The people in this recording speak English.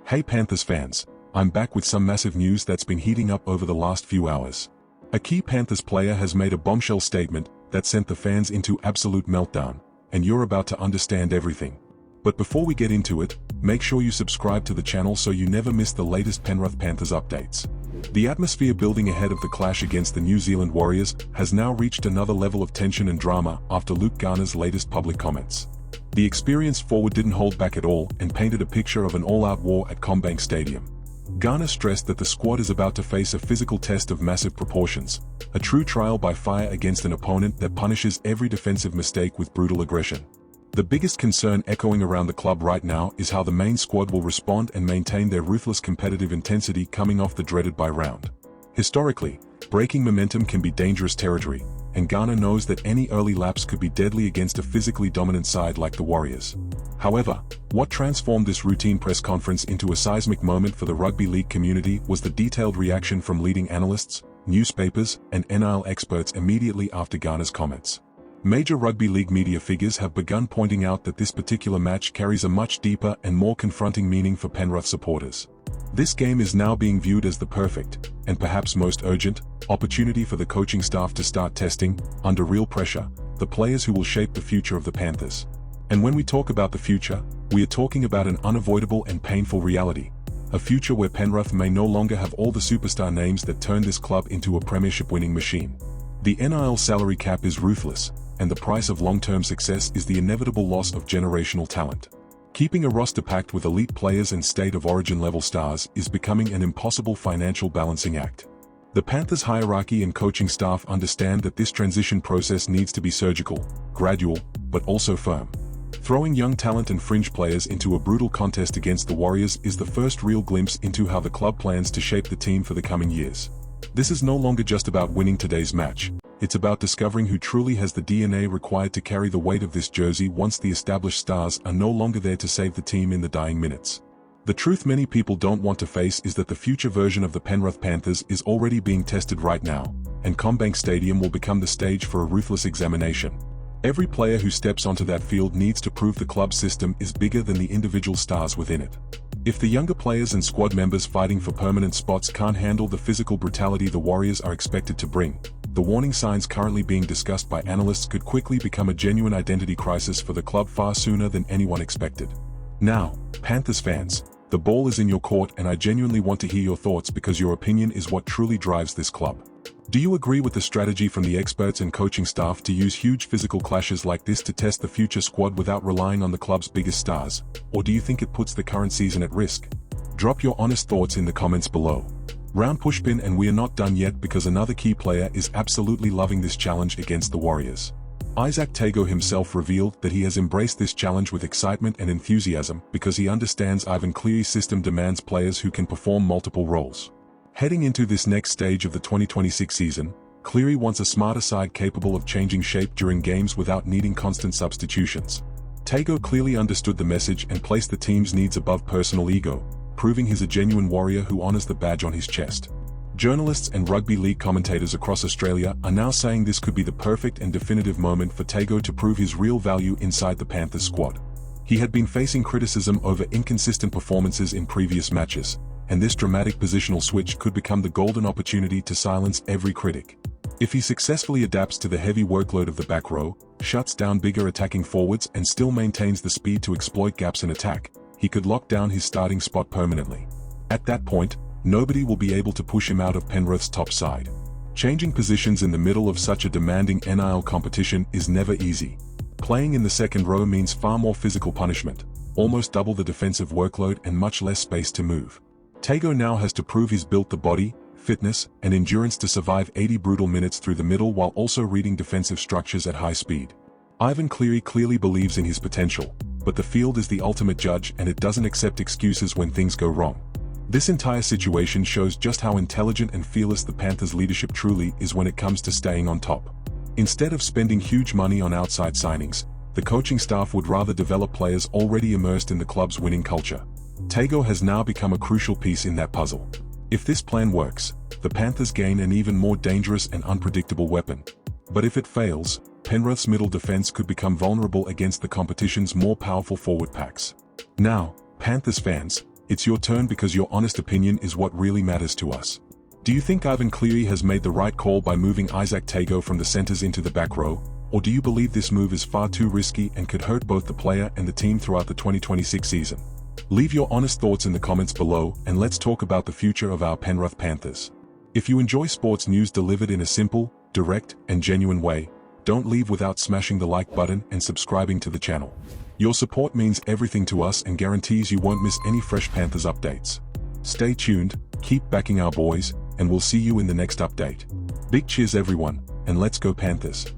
Hey Panthers fans, I'm back with some massive news that's been heating up over the last few hours. A key Panthers player has made a bombshell statement that sent the fans into absolute meltdown, and you're about to understand everything. But before we get into it, make sure you subscribe to the channel so you never miss the latest Pernith Panthers updates. The atmosphere building ahead of the clash against the New Zealand Warriors has now reached another level of tension and drama after Garner's latest public comments. The experienced forward didn't hold back at all and painted a picture of an all-out war at CommBank Stadium. Garner stressed that the squad is about to face a physical test of massive proportions, a true trial by fire against an opponent that punishes every defensive mistake with brutal aggression. The biggest concern echoing around the club right now is how the main squad will respond and maintain their ruthless competitive intensity coming off the dreaded bye round. Historically, breaking momentum can be dangerous territory, and Garner knows that any early lapse could be deadly against a physically dominant side like the Warriors. However, what transformed this routine press conference into a seismic moment for the rugby league community was the detailed reaction from leading analysts, newspapers, and NIL experts immediately after Garner's comments. Major rugby league media figures have begun pointing out that this particular match carries a much deeper and more confronting meaning for Penrith supporters. This game is now being viewed as the perfect, and perhaps most urgent, opportunity for the coaching staff to start testing, under real pressure, the players who will shape the future of the Panthers. And when we talk about the future, we are talking about an unavoidable and painful reality. A future where Penrith may no longer have all the superstar names that turned this club into a premiership-winning machine. The NIL salary cap is ruthless, and the price of long-term success is the inevitable loss of generational talent. Keeping a roster packed with elite players and state-of-origin level stars is becoming an impossible financial balancing act. The Panthers hierarchy and coaching staff understand that this transition process needs to be surgical, gradual, but also firm. Throwing young talent and fringe players into a brutal contest against the Warriors is the first real glimpse into how the club plans to shape the team for the coming years. This is no longer just about winning today's match. It's about discovering who truly has the DNA required to carry the weight of this jersey once the established stars are no longer there to save the team in the dying minutes. The truth many people don't want to face is that the future version of the Pernith Panthers is already being tested right now, and CommBank Stadium will become the stage for a ruthless examination. Every player who steps onto that field needs to prove the club system is bigger than the individual stars within it. If the younger players and squad members fighting for permanent spots can't handle the physical brutality the Warriors are expected to bring, the warning signs currently being discussed by analysts could quickly become a genuine identity crisis for the club far sooner than anyone expected. Now, Panthers fans, the ball is in your court and I genuinely want to hear your thoughts because your opinion is what truly drives this club. Do you agree with the strategy from the experts and coaching staff to use huge physical clashes like this to test the future squad without relying on the club's biggest stars, or do you think it puts the current season at risk? Drop your honest thoughts in the comments below. Round pushpin, and we are not done yet because another key player is absolutely loving this challenge against the Warriors. Isaac Tago himself revealed that he has embraced this challenge with excitement and enthusiasm because he understands Ivan Cleary's system demands players who can perform multiple roles. Heading into this next stage of the 2026 season, Cleary wants a smarter side capable of changing shape during games without needing constant substitutions. Tago clearly understood the message and placed the team's needs above personal ego, proving he's a genuine warrior who honors the badge on his chest. Journalists and rugby league commentators across Australia are now saying this could be the perfect and definitive moment for Tago to prove his real value inside the Panthers squad. He had been facing criticism over inconsistent performances in previous matches, and this dramatic positional switch could become the golden opportunity to silence every critic. If he successfully adapts to the heavy workload of the back row, shuts down bigger attacking forwards and still maintains the speed to exploit gaps in attack, he could lock down his starting spot permanently. At that point, nobody will be able to push him out of Penrith's top side. Changing positions in the middle of such a demanding NIL competition is never easy. Playing in the second row means far more physical punishment, almost double the defensive workload and much less space to move. Tago now has to prove he's built the body, fitness, and endurance to survive 80 brutal minutes through the middle while also reading defensive structures at high speed. Ivan Cleary clearly believes in his potential, but the field is the ultimate judge and it doesn't accept excuses when things go wrong. This entire situation shows just how intelligent and fearless the Panthers' leadership truly is when it comes to staying on top. Instead of spending huge money on outside signings, the coaching staff would rather develop players already immersed in the club's winning culture. Tago has now become a crucial piece in that puzzle. If this plan works, the Panthers gain an even more dangerous and unpredictable weapon. But if it fails, Penrith's middle defense could become vulnerable against the competition's more powerful forward packs. Now, Panthers fans, It's your turn because your honest opinion is what really matters to us. Do you think Ivan Cleary has made the right call by moving Isaac Tago from the centers into the back row, or do you believe this move is far too risky and could hurt both the player and the team throughout the 2026 season? Leave your honest thoughts in the comments below, and let's talk about the future of our Penrith Panthers. If you enjoy sports news delivered in a simple, direct, and genuine way, don't leave without smashing the like button and subscribing to the channel. Your support means everything to us and guarantees you won't miss any fresh Panthers updates. Stay tuned, keep backing our boys, and we'll see you in the next update. Big cheers everyone, and let's go Panthers.